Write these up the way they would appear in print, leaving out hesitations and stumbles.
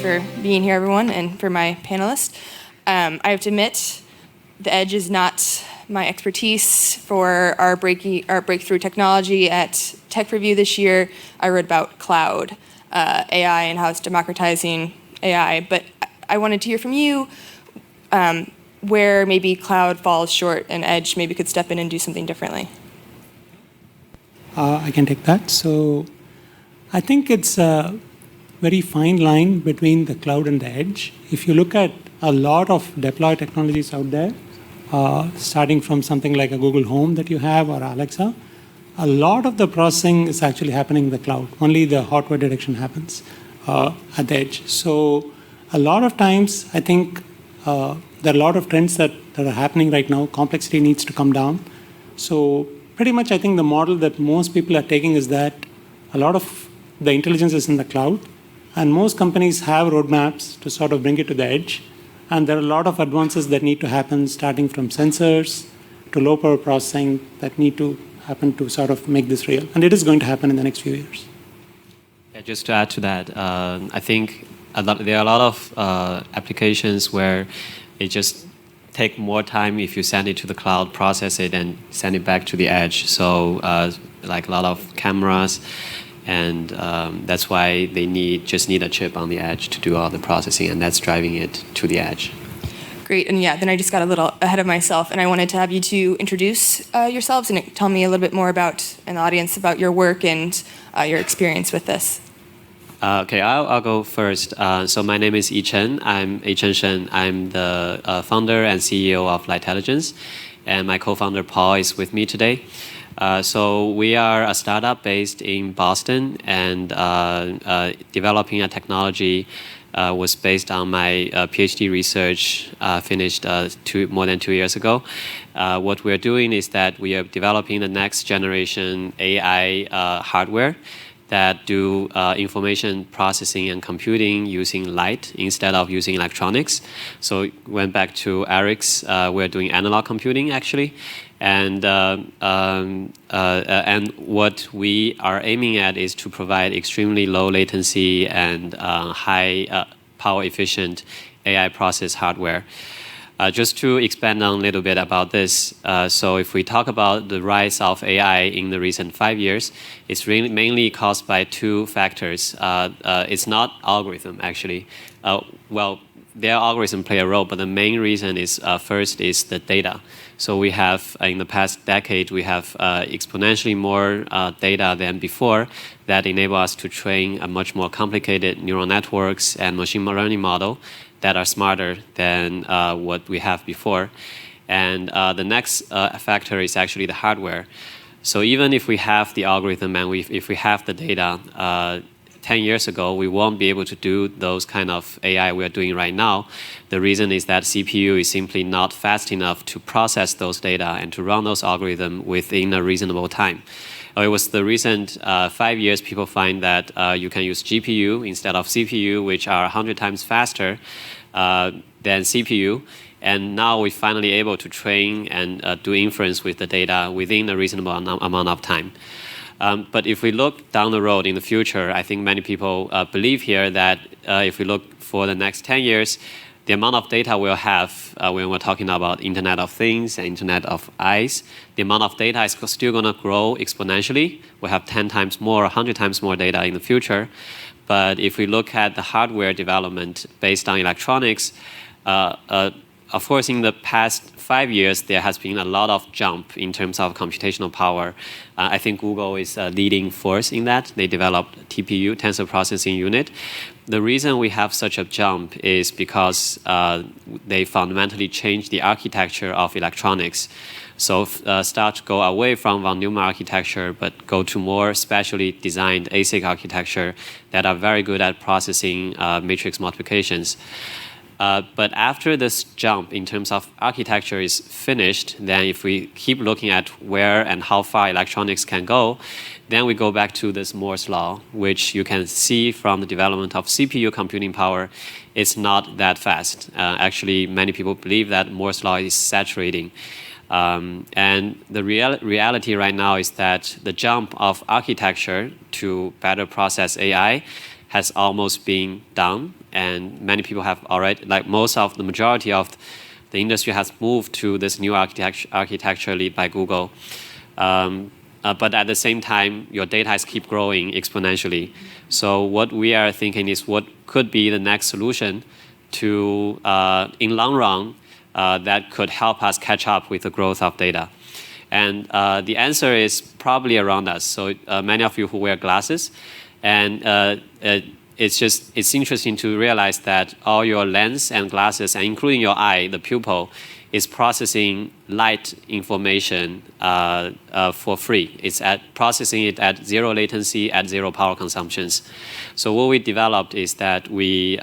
for being here, everyone, and for my panelists. I have to admit, the edge is not my expertise. For our breakthrough technology at Tech Review this year, I wrote about cloud, AI, and how it's democratizing AI. But I wanted to hear from you where maybe cloud falls short and edge maybe could step in and do something differently. I can take that. So I think it's a very fine line between the cloud and the edge. If you look at a lot of deployed technologies out there, starting from something like a Google Home that you have or Alexa, a lot of the processing is actually happening in the cloud. Only the hardware detection happens at the edge. So a lot of times, I think there are a lot of trends that are happening right now. Complexity needs to come down. So pretty much, I think the model that most people are taking is that a lot of the intelligence is in the cloud, and most companies have roadmaps to sort of bring it to the edge. And there are a lot of advances that need to happen, starting from sensors to low power processing that need to happen to sort of make this real. And it is going to happen in the next few years. Yeah, just to add to that, I think there are a lot of applications where it just take more time if you send it to the cloud, process it, and send it back to the edge. So like a lot of cameras, and that's why they just need a chip on the edge to do all the processing, and that's driving it to the edge. Great, and yeah, then I just got a little ahead of myself, and I wanted to have you two introduce yourselves and tell me a little bit more about, in the audience, about your work and your experience with this. Okay, I'll go first. So my name is Yi Chen. I'm Yi Chen Shen. I'm the founder and CEO of Lightelligence, and my co-founder Paul is with me today. So we are a startup based in Boston, and developing a technology was based on my PhD research finished more than 2 years ago. What we're doing is that we are developing the next generation AI hardware that do information processing and computing using light instead of using electronics. So went back to Eric's, we're doing analog computing actually. And what we are aiming at is to provide extremely low latency and high power efficient AI process hardware. Just to expand on a little bit about this, so if we talk about the rise of AI in the recent 5 years, it's really mainly caused by two factors. It's not algorithm, actually. Well, their algorithm play a role, but the main reason is first is the data. So we have, in the past decade, we have exponentially more data than before that enable us to train a much more complicated neural networks and machine learning model that are smarter than what we have before. And the next factor is actually the hardware. So even if we have the algorithm and if we have the data, 10 years ago, we won't be able to do those kind of AI we are doing right now. The reason is that CPU is simply not fast enough to process those data and to run those algorithms within a reasonable time. It was the recent 5 years people find that you can use GPU instead of CPU, which are 100 times faster than CPU. And now we're finally able to train and do inference with the data within a reasonable amount of time. But if we look down the road in the future, I think many people believe here that if we look for the next 10 years, the amount of data we'll have when we're talking about Internet of Things and Internet of Eyes, the amount of data is still going to grow exponentially. We'll have 10 times more, 100 times more data in the future. But if we look at the hardware development based on electronics, of course, in the past 5 years, there has been a lot of jump in terms of computational power. I think Google is a leading force in that. They developed TPU, Tensor Processing Unit. The reason we have such a jump is because they fundamentally changed the architecture of electronics. So start to go away from von Neumann architecture, but go to more specially designed ASIC architecture that are very good at processing matrix multiplications. But after this jump in terms of architecture is finished, then if we keep looking at where and how far electronics can go, then we go back to this Moore's law, which you can see from the development of CPU computing power. It's not that fast. Actually, many people believe that Moore's law is saturating. And the reality right now is that the jump of architecture to better process AI has almost been done, and many people have already, like the majority of the industry has moved to this new architecture led by Google. But at the same time, your data has keep growing exponentially. So what we are thinking is what could be the next solution to, in long run, that could help us catch up with the growth of data. And the answer is probably around us. So many of you who wear glasses, and it's interesting to realize that all your lens and glasses, and including your eye, the pupil, is processing light information for free. It's processing it at zero latency, at zero power consumptions. So what we developed is that we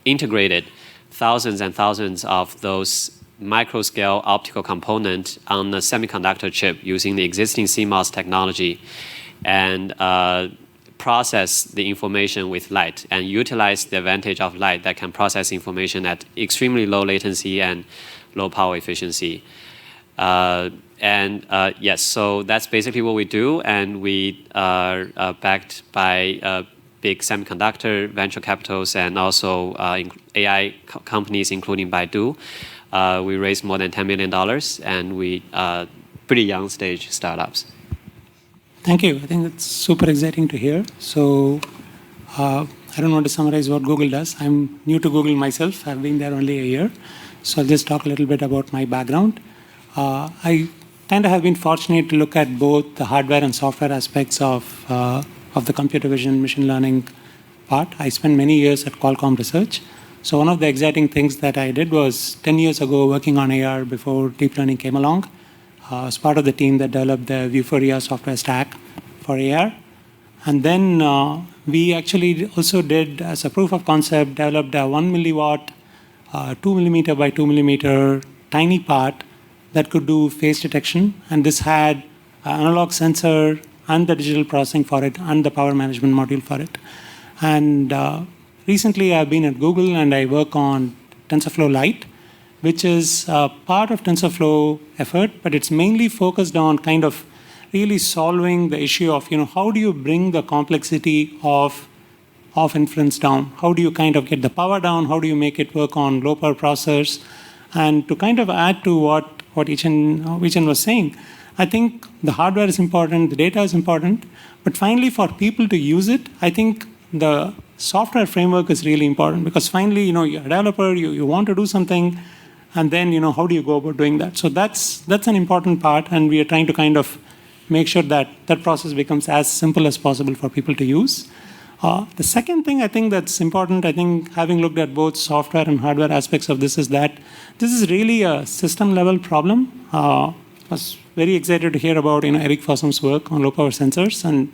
integrated thousands and thousands of those micro-scale optical components on the semiconductor chip using the existing CMOS technology, and process the information with light and utilize the advantage of light that can process information at extremely low latency and low power efficiency. Yes, so that's basically what we do, and we are backed by big semiconductor venture capitals and also AI companies, including Baidu. We raised more than $10 million, and we pretty young stage startups. Thank you. I think it's super exciting to hear. So I don't want to summarize what Google does. I'm new to Google myself. I've been there only a year. So I'll just talk a little bit about my background. I kind of have been fortunate to look at both the hardware and software aspects of the computer vision, machine learning part. I spent many years at Qualcomm Research. So one of the exciting things that I did was 10 years ago working on AR before deep learning came along. As part of the team that developed the Vuforia software stack for AR. And then we actually also did, as a proof of concept, developed a 1 milliwatt, 2 millimeter by 2 millimeter tiny part that could do face detection. And this had an analog sensor and the digital processing for it and the power management module for it. And recently I've been at Google and I work on TensorFlow Lite, which is part of TensorFlow effort, but it's mainly focused on kind of really solving the issue of, how do you bring the complexity of inference down? How do you kind of get the power down? How do you make it work on low power processors? And to kind of add to what Vichen was saying, I think the hardware is important, the data is important, but finally for people to use it, I think the software framework is really important, because finally, you're a developer, you want to do something, and then, how do you go about doing that? So that's an important part, and we are trying to kind of make sure that that process becomes as simple as possible for people to use. The second thing I think that's important, I think having looked at both software and hardware aspects of this, is that this is really a system-level problem. I was very excited to hear about Eric Fossum's work on low-power sensors, and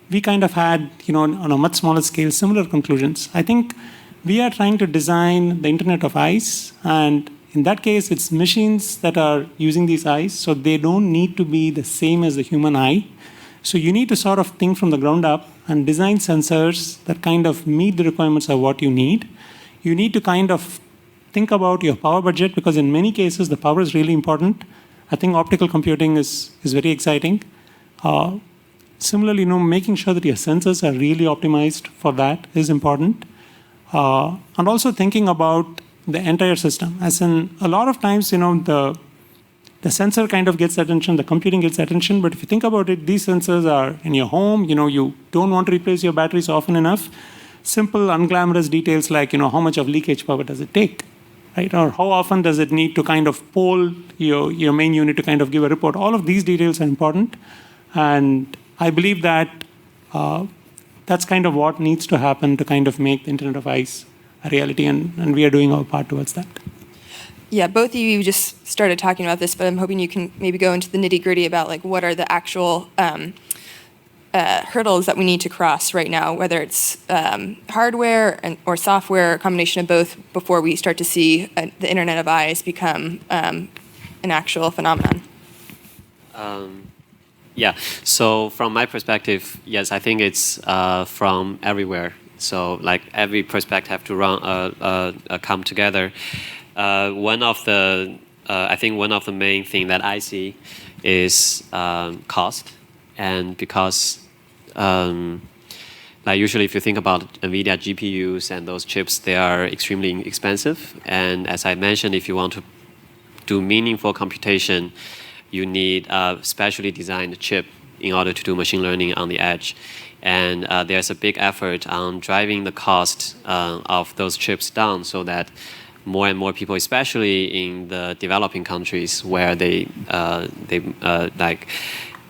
we kind of had, on a much smaller scale, similar conclusions. I think we are trying to design the Internet of Eyes, and in that case, it's machines that are using these eyes, so they don't need to be the same as the human eye. So you need to sort of think from the ground up and design sensors that kind of meet the requirements of what you need. You need to kind of think about your power budget, because in many cases, the power is really important. I think optical computing is very exciting. Similarly, making sure that your sensors are really optimized for that is important. And also thinking about the entire system. As in, a lot of times, the sensor kind of gets attention, the computing gets attention, but if you think about it, these sensors are in your home, you don't want to replace your batteries often enough. Simple, unglamorous details like, how much of leakage power does it take, right? Or how often does it need to kind of poll your main unit to kind of give a report? All of these details are important, and I believe that that's kind of what needs to happen to kind of make the Internet of Eyes a reality, and we are doing our part towards that. Yeah, both of you just started talking about this, but I'm hoping you can maybe go into the nitty-gritty about what are the actual hurdles that we need to cross right now, whether it's hardware or software, or a combination of both, before we start to see the Internet of Eyes become an actual phenomenon. Yeah, so from my perspective, yes, I think it's from everywhere. So every perspective have to come together. I think one of the main thing that I see is cost, and because like usually if you think about NVIDIA GPUs and those chips, they are extremely expensive. And as I mentioned, if you want to do meaningful computation, you need a specially designed chip in order to do machine learning on the edge. And there's a big effort on driving the cost of those chips down so that more and more people, especially in the developing countries where like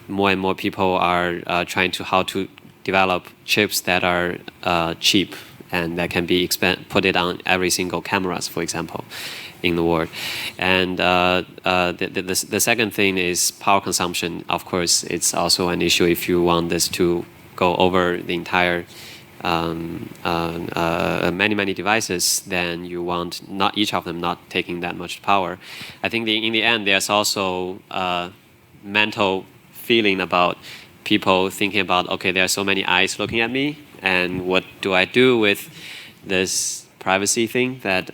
more and more people are trying to how to develop chips that are cheap and that can be put it on every single cameras, for example, in the world. And the second thing is power consumption. Of course, it's also an issue if you want this to go over the entire many devices, then you want not each of them not taking that much power. I think in the end, there's also a mental feeling about people thinking about, okay, there are so many eyes looking at me, and what do I do with this privacy thing that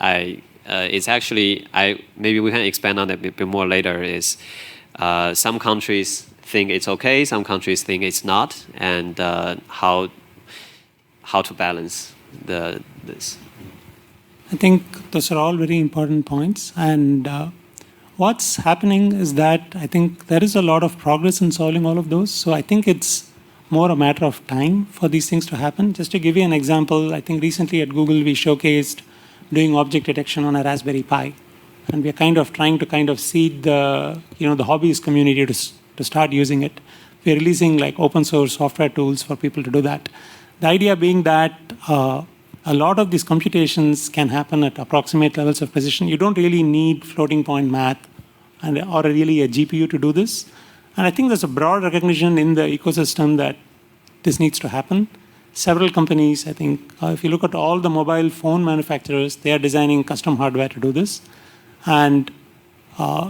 it's actually, maybe we can expand on that a bit more later, is some countries think it's okay, some countries think it's not, and how to balance this. I think those are all very important points. And what's happening is that I think there is a lot of progress in solving all of those. So I think it's more a matter of time for these things to happen. Just to give you an example, I think recently at Google we showcased doing object detection on a Raspberry Pi. And we're kind of trying to seed the hobbyist community to start using it. We're releasing like open source software tools for people to do that. The idea being that a lot of these computations can happen at approximate levels of precision. You don't really need floating point math or really a GPU to do this. And I think there's a broad recognition in the ecosystem that this needs to happen. Several companies, I think, if you look at all the mobile phone manufacturers, they are designing custom hardware to do this. And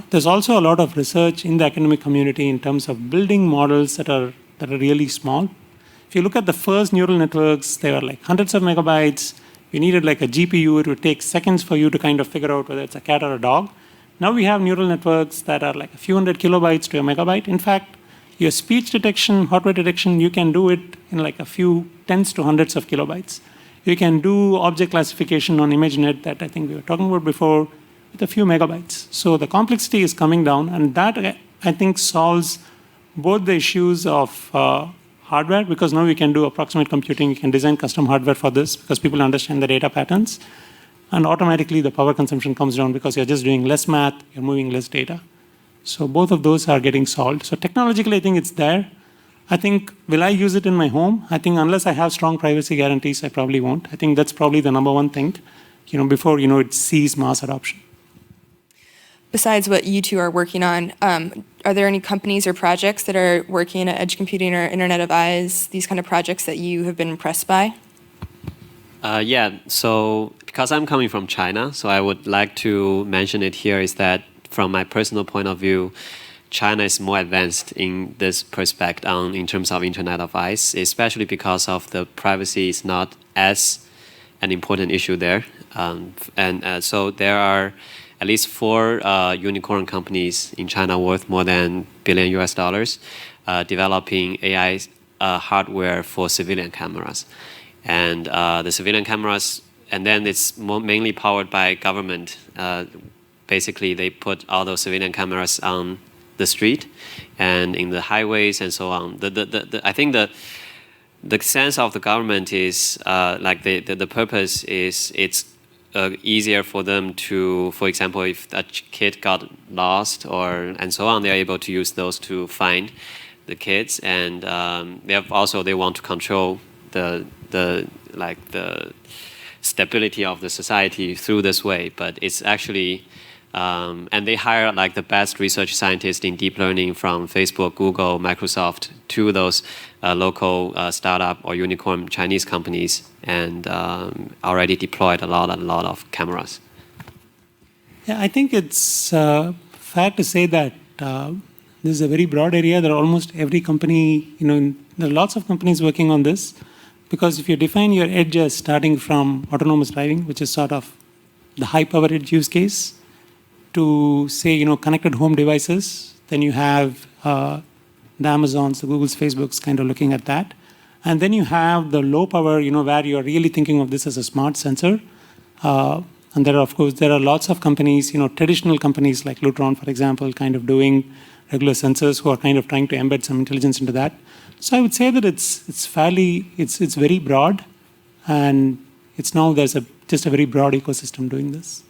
there's also a lot of research in the academic community in terms of building models that are really small. If you look at the first neural networks, they were like hundreds of megabytes. You needed like a GPU. It would take seconds for you to kind of figure out whether it's a cat or a dog. Now we have neural networks that are like a few hundred kilobytes to a megabyte. In fact, your speech detection, heart rate detection, you can do it in like a few tens to hundreds of kilobytes. You can do object classification on ImageNet that I think we were talking about before with a few megabytes. So the complexity is coming down, and that I think solves both the issues of hardware, because now we can do approximate computing. You can design custom hardware for this because people understand the data patterns. And automatically the power consumption comes down because you're just doing less math, you're moving less data. So both of those are getting solved. So technologically, I think it's there. I think, will I use it in my home? I think unless I have strong privacy guarantees, I probably won't. I think that's probably the number one thing, before, it sees mass adoption. Besides what you two are working on, are there any companies or projects that are working at edge computing or Internet of Eyes, these kind of projects that you have been impressed by? Yeah, so because I'm coming from China, so I would like to mention it here is that from my personal point of view, China is more advanced in this perspective in terms of Internet of Eyes, especially because of the privacy is not as an important issue there. So there are at least 4 unicorn companies in China worth more than $1 billion developing AI hardware for civilian cameras. And the civilian cameras, and then it's mainly powered by government. Basically, they put all those civilian cameras on the street and in the highways and so on. I think the sense of the government is like the purpose is it's easier for them to, for example, if a kid got lost and so on, they're able to use those to find the kids, and they want to control the stability of the society through this way. But it's actually, and they hire like the best research scientists in deep learning from Facebook, Google, Microsoft to those local startup or unicorn Chinese companies, and already deployed a lot of cameras. Yeah, I think it's fair to say that this is a very broad area. There are almost every company, there are lots of companies working on this. Because if you define your edge as starting from autonomous driving, which is sort of the high-power edge use case, to say, connected home devices, then you have the Amazons, the Googles, Facebooks kind of looking at that. And then you have the low power, where you're really thinking of this as a smart sensor. And there are lots of companies, traditional companies like Lutron, for example, kind of doing regular sensors who are kind of trying to embed some intelligence into that. So I would say that it's very broad, and there's just a very broad ecosystem doing this.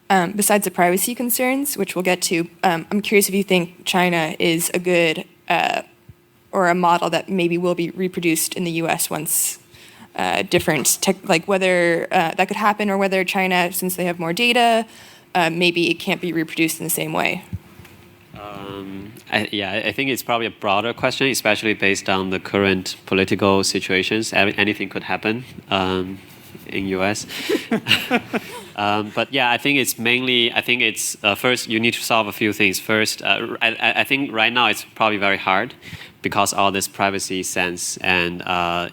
Besides the privacy concerns, which we'll get to, I'm curious if you think China is a good or a model that maybe will be reproduced in the U.S. once different tech, like whether that could happen, or whether China, since they have more data, maybe it can't be reproduced in the same way. I think it's probably a broader question, especially based on the current political situations. Anything could happen in US. But yeah, I think it's first you need to solve a few things. First, I think right now it's probably very hard because all this privacy sense. And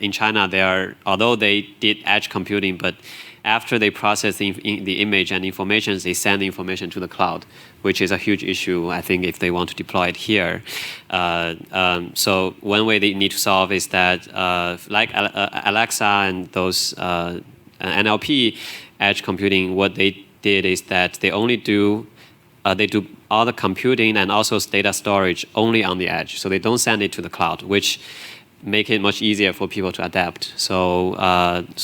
in China, although they did edge computing, but after they process the image and information, they send the information to the cloud, which is a huge issue, I think, if they want to deploy it here. So one way they need to solve is that, like Alexa and those NLP edge computing, what they did is that they only do all the computing and also data storage only on the edge. So they don't send it to the cloud, which make it much easier for people to adapt. So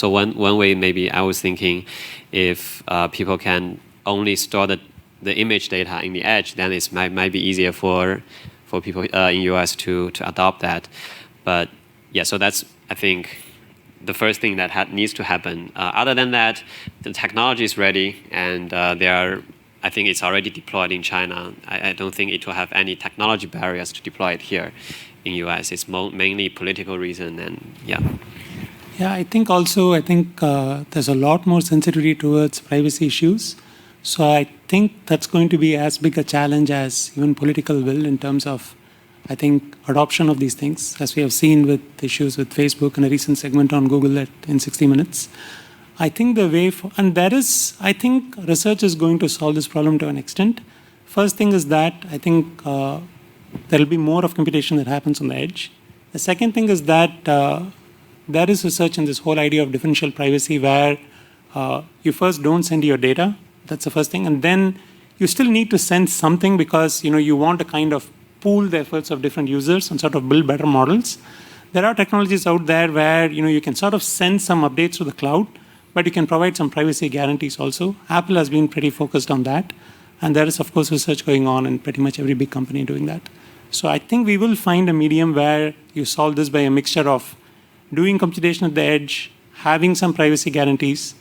one way maybe I was thinking, if people can only store the image data in the edge, then it might be easier for people in US to adopt that. But yeah, so that's, I think, the first thing that needs to happen. Other than that, the technology is ready, and I think it's already deployed in China. I don't think it will have any technology barriers to deploy it here in US. It's mainly political reason, and yeah. Yeah, I think there's a lot more sensitivity towards privacy issues. So I think that's going to be as big a challenge as even political will in terms of, I think, adoption of these things, as we have seen with issues with Facebook and a recent segment on Google in 60 Minutes. I think I think research is going to solve this problem to an extent. First thing is that I think there will be more of computation that happens on the edge. The second thing is that there is research in this whole idea of differential privacy where you first don't send your data. That's the first thing. And then you still need to send something because you want to kind of pool the efforts of different users and sort of build better models. There are technologies out there where you can sort of send some updates to the cloud, but you can provide some privacy guarantees also. Apple has been pretty focused on that. And there is, of course, research going on in pretty much every big company doing that. So I think we will find a medium where you solve this by a mixture of doing computation at the edge, having some privacy guarantees,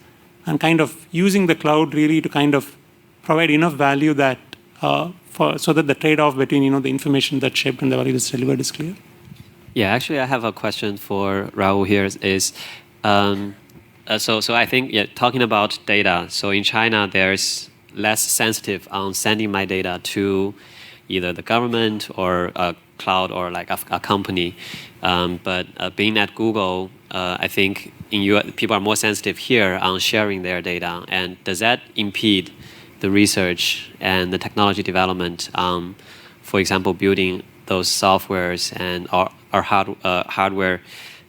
and kind of using the cloud really to kind of provide enough value that so that the trade-off between the information that's shipped and the value that's delivered is clear. Yeah, actually, I have a question for Rahul here. So I think talking about data. So in China, there's less sensitive on sending my data to either the government or a cloud or like a company. But being at Google, I think in US, people are more sensitive here on sharing their data. And does that impede the research and the technology development on, for example, building those softwares and or hardware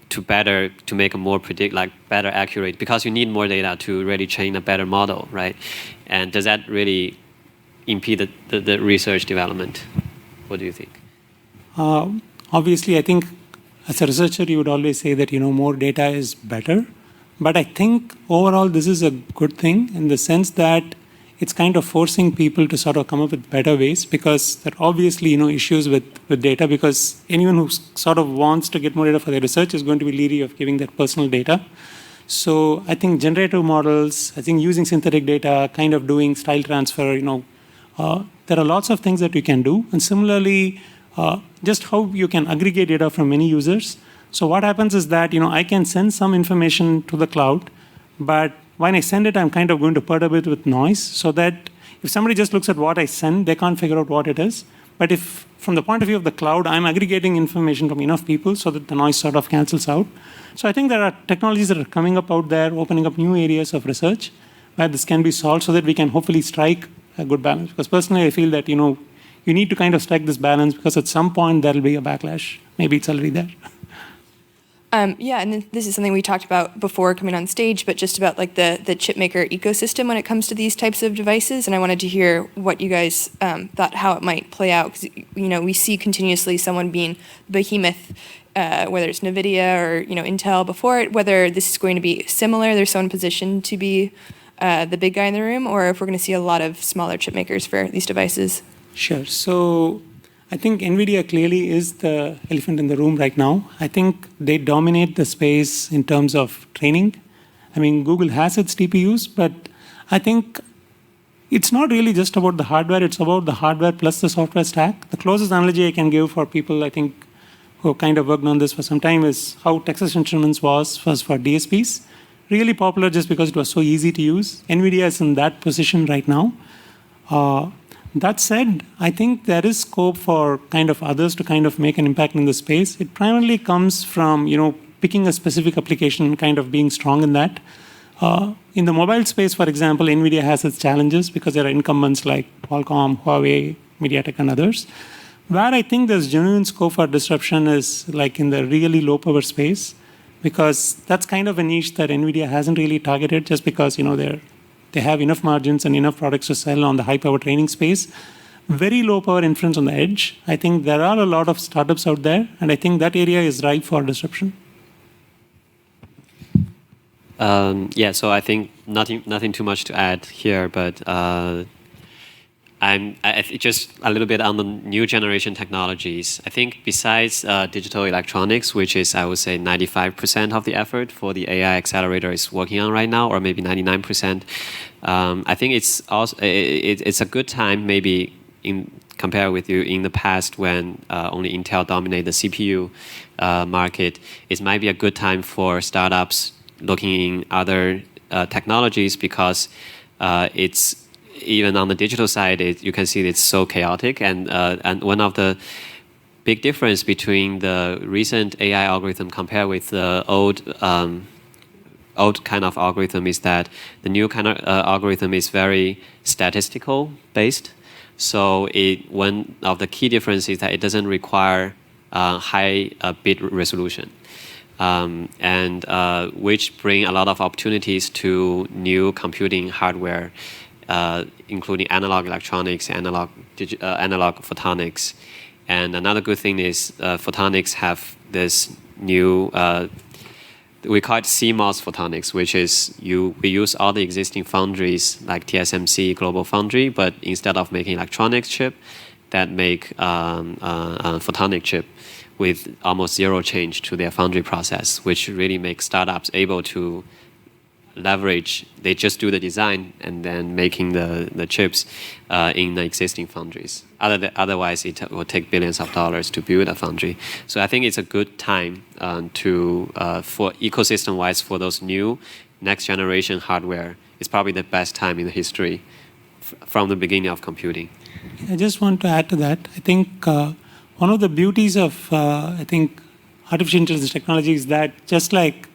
to make a more better accurate, because you need more data to really train a better model, right? And does that really impede the research development? What do you think? Obviously, I think as a researcher, you would always say that more data is better. But I think overall, this is a good thing in the sense that it's kind of forcing people to sort of come up with better ways, because there are obviously issues with data, because anyone who sort of wants to get more data for their research is going to be leery of giving their personal data. So I think generative models, I think using synthetic data, kind of doing style transfer, there are lots of things that we can do. And similarly, just how you can aggregate data from many users. So what happens is that I can send some information to the cloud, but when I send it, I'm kind of going to perturb it with noise, so that if somebody just looks at what I send, they can't figure out what it is. But if, from the point of view of the cloud, I'm aggregating information from enough people so that the noise sort of cancels out. So I think there are technologies that are coming up out there, opening up new areas of research where this can be solved so that we can hopefully strike a good balance. Because personally, I feel that, you need to kind of strike this balance, because at some point there will be a backlash. Maybe it's already there. Yeah, and this is something we talked about before coming on stage, but just about like the chip maker ecosystem when it comes to these types of devices. And I wanted to hear what you guys thought, how it might play out. Because, we see continuously someone being behemoth, whether it's NVIDIA or, Intel before it, whether this is going to be similar, there's someone positioned to be the big guy in the room, or if we're going to see a lot of smaller chip makers for these devices. Sure. So I think NVIDIA clearly is the elephant in the room right now. I think they dominate the space in terms of training. I mean, Google has its TPUs, but I think it's not really just about the hardware. It's about the hardware plus the software stack. The closest analogy I can give for people, I think, who kind of worked on this for some time is how Texas Instruments was first for DSPs. Really popular just because it was so easy to use. NVIDIA is in that position right now. That said, I think there is scope for kind of others to kind of make an impact in the space. It primarily comes from, picking a specific application, kind of being strong in that. In the mobile space, for example, NVIDIA has its challenges because there are incumbents like Qualcomm, Huawei, MediaTek, and others. Where I think there's genuine scope for disruption is like in the really low power space, because that's kind of a niche that NVIDIA hasn't really targeted just because, they have enough margins and enough products to sell on the high-power training space. Very low-power inference on the edge. I think there are a lot of startups out there, and I think that area is ripe for disruption. So I think nothing too much to add here, but just a little bit on the new generation technologies. I think besides digital electronics, which is, I would say, 95% of the effort for the AI accelerator is working on right now, or maybe 99%, I think it's also it's a good time maybe compare with you in the past when only Intel dominated the CPU market. It might be a good time for startups looking in other technologies because it's even on the digital side, you can see it's so chaotic. And one of the big difference between the recent AI algorithm compared with the old kind of algorithm is that the new kind of algorithm is very statistical based. So one of the key differences is that it doesn't require high bit resolution. Which bring a lot of opportunities to new computing hardware, including analog electronics, analog photonics. And another good thing is photonics have this new, we call it CMOS photonics, which is we use all the existing foundries like TSMC, Global Foundry, but instead of making electronics chip, that make photonic chip with almost zero change to their foundry process, which really makes startups able to leverage, they just do the design and then making the chips in the existing foundries. Otherwise, it will take billions of dollars to build a foundry. So I think it's a good time for ecosystem-wise for those new next generation hardware. It's probably the best time in the history from the beginning of computing. I just want to add to that. I think one of the beauties of artificial intelligence technology is that just like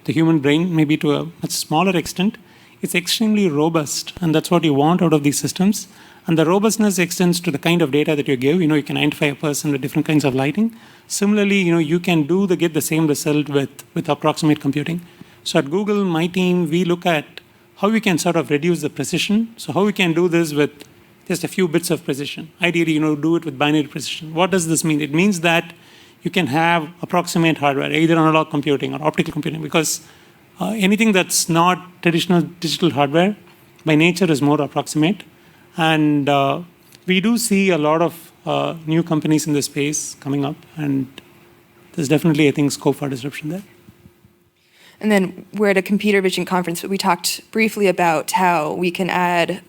the human brain, maybe to a much smaller extent, it's extremely robust, and that's what you want out of these systems. And the robustness extends to the kind of data that you give. You can identify a person with different kinds of lighting. Similarly, you can get the same result with approximate computing. So at Google, my team, we look at how we can sort of reduce the precision. So how we can do this with just a few bits of precision. Ideally, do it with binary precision. What does this mean? It means that you can have approximate hardware, either analog computing or optical computing, because anything that's not traditional digital hardware by nature is more approximate. And we do see a lot of new companies in this space coming up, and there's definitely, I think, scope for disruption there. And then we're at a computer vision conference, but we talked briefly about how we can add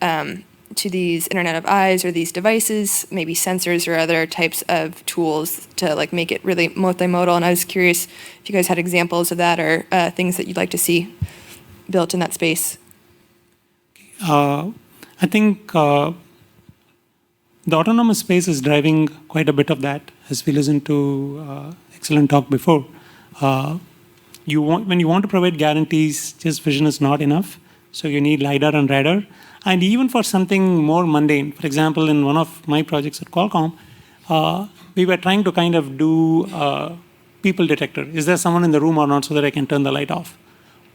to these Internet of Eyes or these devices, maybe sensors or other types of tools to make it really multimodal. And I was curious if you guys had examples of that or things that you'd like to see built in that space. I think the autonomous space is driving quite a bit of that, as we listened to excellent talk before. When you want to provide guarantees, just vision is not enough. So you need LiDAR and radar. And even for something more mundane, for example, in one of my projects at Qualcomm, we were trying to kind of do people detector. Is there someone in the room or not so that I can turn the light off?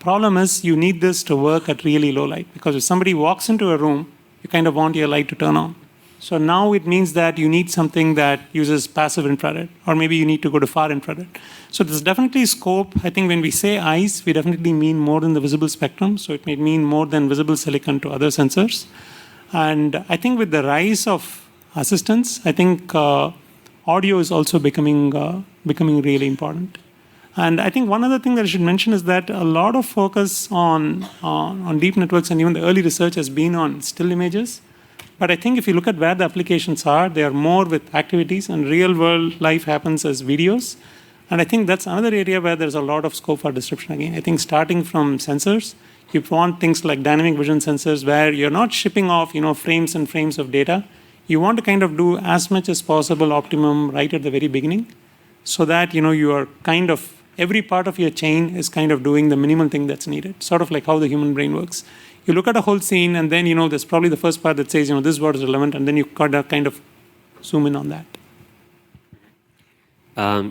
Problem is you need this to work at really low light because if somebody walks into a room, you kind of want your light to turn on. So now it means that you need something that uses passive infrared, or maybe you need to go to far infrared. So there's definitely scope. I think when we say eyes, we definitely mean more than the visible spectrum. So it may mean more than visible silicon to other sensors. And I think with the rise of assistants, I think audio is also becoming really important. And I think one other thing that I should mention is that a lot of focus on deep networks and even the early research has been on still images. But I think if you look at where the applications are, they are more with activities, and real world life happens as videos. And I think that's another area where there's a lot of scope for disruption again. I think starting from sensors, you want things like dynamic vision sensors where you're not shipping off, frames and frames of data. You want to kind of do as much as possible optimum right at the very beginning so that, you are kind of, every part of your chain is kind of doing the minimal thing that's needed, sort of like how the human brain works. You look at a whole scene, and then, there's probably the first part that says, this is what is relevant, and then you got to kind of zoom in on that.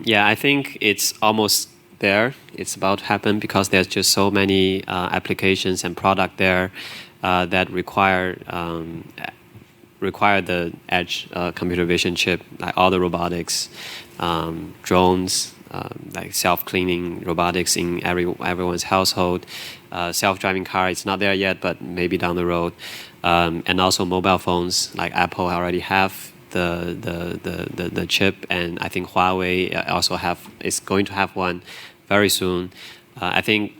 Yeah, I think it's almost there. It's about to happen because there's just so many applications and product there that require the edge computer vision chip, like all the robotics, drones, like self-cleaning robotics in everyone's household. Self-driving car, it's not there yet, but maybe down the road. And also mobile phones, like Apple already have the chip, and I think Huawei also is going to have one very soon. I think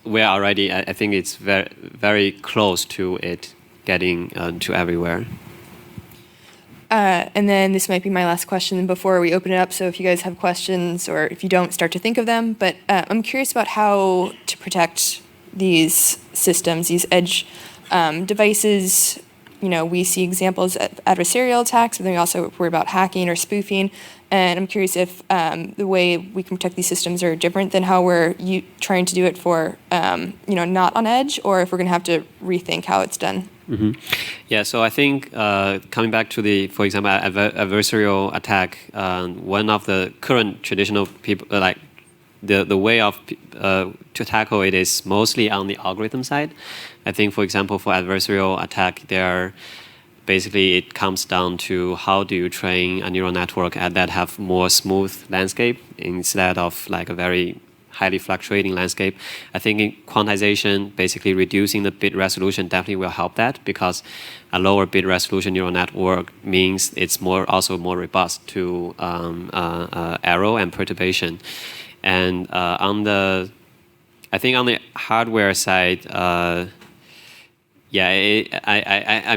we're already. I think it's very very close to it getting to everywhere. And then this might be my last question before we open it up. So if you guys have questions, or if you don't, start to think of them. But I'm curious about how to protect these systems, these edge devices. We see examples of adversarial attacks, but then we also worry about hacking or spoofing. And I'm curious if the way we can protect these systems are different than how we're trying to do it for, not on edge, or if we're going to have to rethink how it's done. Mm-hmm. Yeah, so I think coming back to for example, adversarial attack, one of the current traditional people, like the way of to tackle it is mostly on the algorithm side. I think, for example, for adversarial attack, basically it comes down to how do you train a neural network that have more smooth landscape instead of like a very highly fluctuating landscape. I think in quantization, basically reducing the bit resolution definitely will help that, because a lower bit resolution neural network means it's also more robust to error and perturbation. And I think on the hardware side, I'm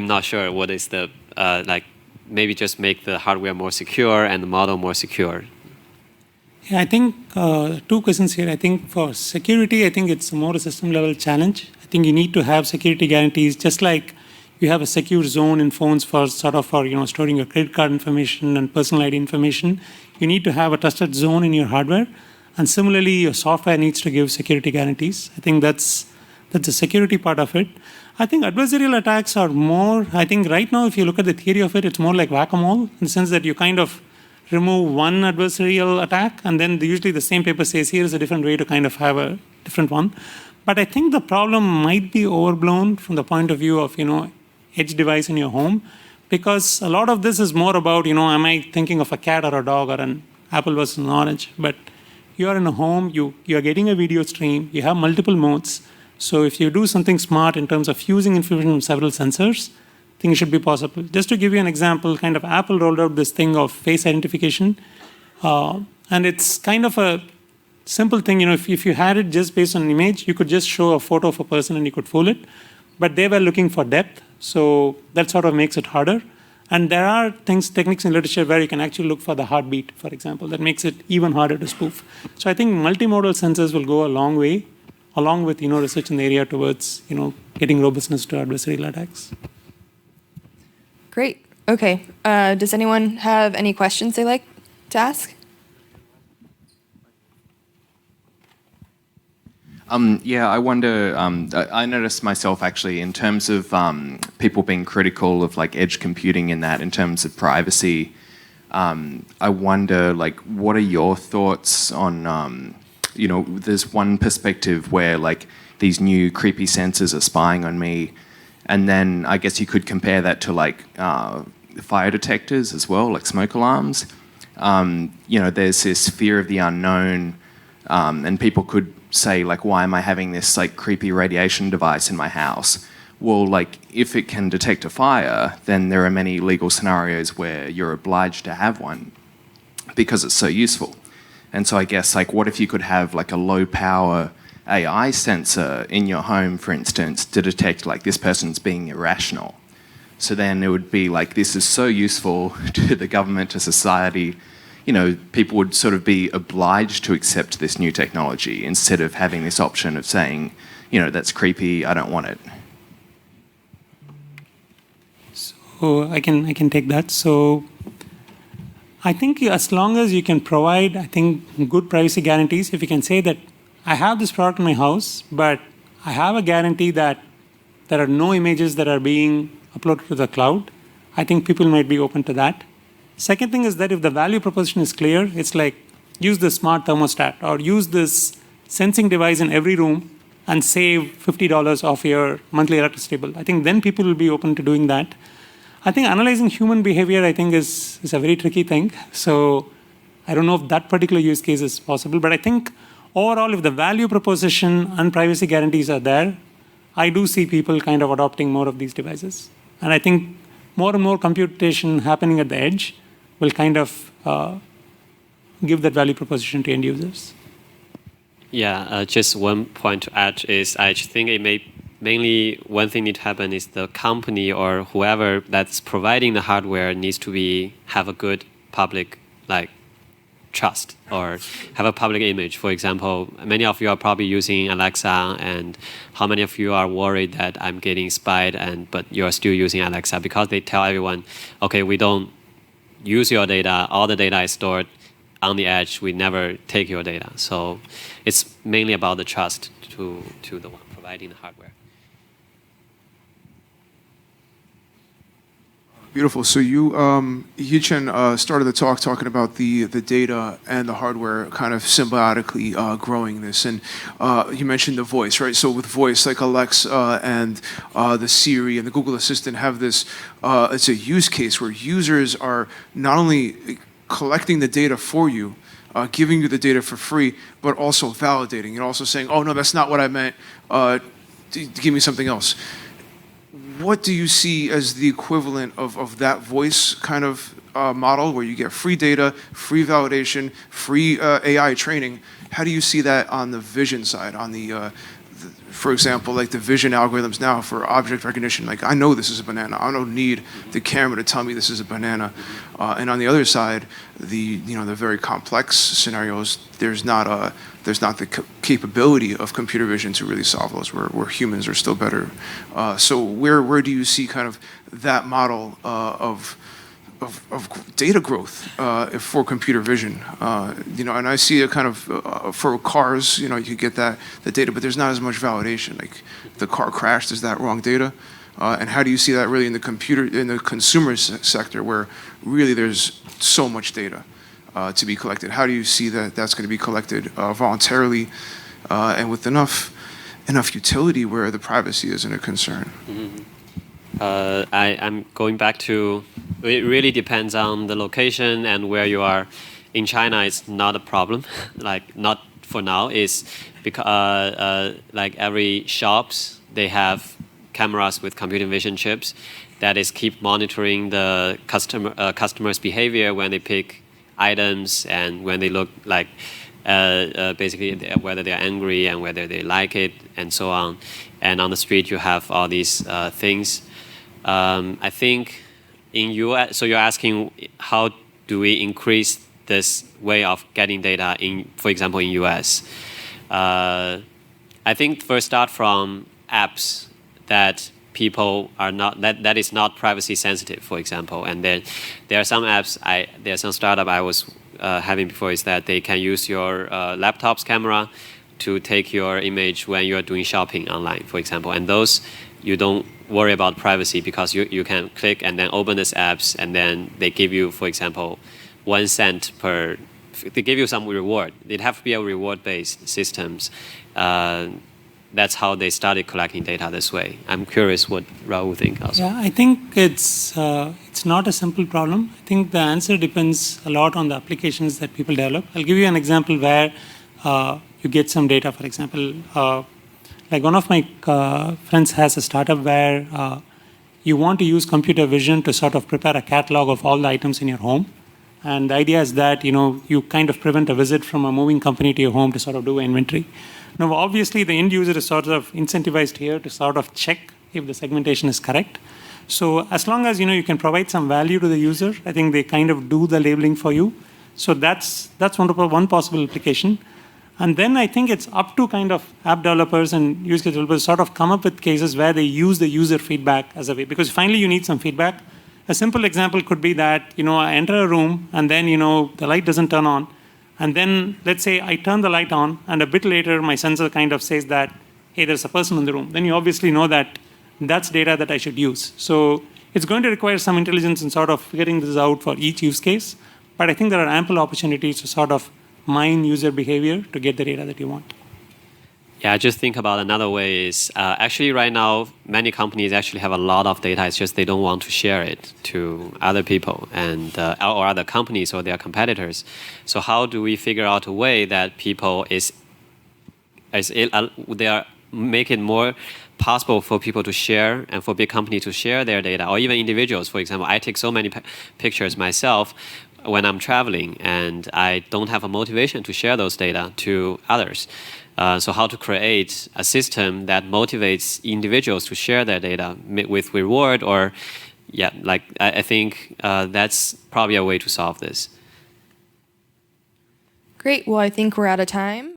not sure what is the maybe just make the hardware more secure and the model more secure. Yeah, I think two questions here. I think for security, I think it's more a system level challenge. I think you need to have security guarantees, just like you have a secure zone in phones for storing your credit card information and personal ID information. You need to have a trusted zone in your hardware. And similarly, your software needs to give security guarantees. I think that's the security part of it. I think adversarial attacks are more, I think right now, if you look at the theory of it, it's more like whack-a-mole, in the sense that you kind of remove one adversarial attack, and then usually the same paper says, here is a different way to kind of have a different one. But I think the problem might be overblown from the point of view of, edge device in your home, because a lot of this is more about, am I thinking of a cat or a dog or an apple versus an orange? But you are in a home, you are getting a video stream, you have multiple modes. So if you do something smart in terms of fusing information from several sensors, things should be possible. Just to give you an example, kind of Apple rolled out this thing of face identification. And it's kind of a simple thing. If you had it just based on an image, you could just show a photo of a person and you could fool it. But they were looking for depth, so that sort of makes it harder. And there are techniques in literature where you can actually look for the heartbeat, for example. That makes it even harder to spoof. So I think multimodal sensors will go a long way, along with research in the area towards getting robustness to adversarial attacks. Great. Okay. Does anyone have any questions they'd like to ask? I wonder, I noticed myself actually in terms of people being critical of like edge computing in terms of privacy, I wonder, like, what are your thoughts on, there's one perspective where, like, these new creepy sensors are spying on me, and then I guess you could compare that to, like, fire detectors as well, like smoke alarms. There's this fear of the unknown, and people could say, like, why am I having this, like, creepy radiation device in my house? Well, like, if it can detect a fire, then there are many legal scenarios where you're obliged to have one because it's so useful. And so I guess, like, what if you could have, like, a low-power AI sensor in your home, for instance, to detect, like, this person's being irrational? So then it would be like, this is so useful to the government, to society. People would sort of be obliged to accept this new technology instead of having this option of saying, that's creepy, I don't want it. So I can take that. So I think as long as you can provide, I think, good privacy guarantees, if you can say that I have this product in my house, but I have a guarantee that there are no images that are being uploaded to the cloud, I think people might be open to that. Second thing is that if the value proposition is clear, it's like use the smart thermostat or use this sensing device in every room and save $50 off your monthly electricity bill. I think then people will be open to doing that. I think analyzing human behavior, I think, is a very tricky thing. So I don't know if that particular use case is possible. But I think overall, if the value proposition and privacy guarantees are there, I do see people kind of adopting more of these devices. And I think more and more computation happening at the edge will kind of give that value proposition to end users. Yeah, just one point to add is I think it may mainly one thing need to happen is the company or whoever that's providing the hardware needs to have a good public trust or have a public image. For example, many of you are probably using Alexa, and how many of you are worried that I'm getting spied but you're still using Alexa because they tell everyone, okay, we don't use your data, all the data is stored on the edge, we never take your data. So it's mainly about the trust to the one providing the hardware. Beautiful. So you, Yichen, started the talk talking about the data and the hardware kind of symbiotically growing this. And you mentioned the voice, right? So with voice, like Alexa and the Siri and the Google Assistant have this, it's a use case where users are not only collecting the data for you, giving you the data for free, but also validating and also saying, oh, no, that's not what I meant. Give me something else. What do you see as the equivalent of that voice kind of model where you get free data, free validation, free AI training? How do you see that on the vision side, on for example, like the vision algorithms now for object recognition? Like, I know this is a banana. I don't need the camera to tell me this is a banana. And on the other side, the very complex scenarios, there's not the capability of computer vision to really solve those, where humans are still better. So where do you see kind of that model of data growth for computer vision? And I see a kind of for cars, you could get the data, but there's not as much validation. Like, the car crashed, is that wrong data? And how do you see that really in the consumer sector, where really there's so much data to be collected? How do you see that that's going to be collected voluntarily and with enough utility where the privacy isn't a concern? Mm-hmm. I'm going back to, it really depends on the location and where you are. In China, it's not a problem. Not for now. Is because every shops, they have cameras with computer vision chips that is keep monitoring the customer's behavior when they pick items and when they look basically whether they're angry and whether they like it and so on. And on the street, you have all these things. I think in US, so you're asking how do we increase this way of getting data for example, in US? I think first start from apps that people are not, that is not privacy sensitive, for example. And then there are some apps, there's some startup I was having before, is that they can use your laptop's camera to take your image when you're doing shopping online, for example. And those, you don't worry about privacy because you can click and then open these apps, and then they give you, for example, 1 cent per. They give you some reward. It have to be a reward-based systems. That's how they started collecting data this way. I'm curious what Rahul think also. Yeah, I think it's not a simple problem. I think the answer depends a lot on the applications that people develop. I'll give you an example where you get some data. For example, like one of my friends has a startup where you want to use computer vision to sort of prepare a catalog of all the items in your home. And the idea is that you kind of prevent a visit from a moving company to your home to sort of do inventory. Now, obviously, the end user is sort of incentivized here to sort of check if the segmentation is correct. So as long as you can provide some value to the user, I think they kind of do the labeling for you. So that's one possible application. And then I think it's up to kind of app developers and use case developers sort of come up with cases where they use the user feedback as a way, because finally you need some feedback. A simple example could be that I enter a room and then the light doesn't turn on, and then let's say I turn the light on and a bit later my sensor kind of says that, hey, there's a person in the room. Then you obviously know that that's data that I should use. So it's going to require some intelligence in sort of figuring this out for each use case. But I think there are ample opportunities to sort of mine user behavior to get the data that you want. Yeah, I just think about another way is actually right now many companies actually have a lot of data. It's just they don't want to share it to other people and or other companies or their competitors. So how do we figure out a way that people they are make it more possible for people to share and for big companies to share their data, or even individuals. For example, I take so many pictures myself when I'm traveling, and I don't have a motivation to share those data to others. So how to create a system that motivates individuals to share their data with reward, or I think that's probably a way to solve this. Great. Well, I think we're out of time.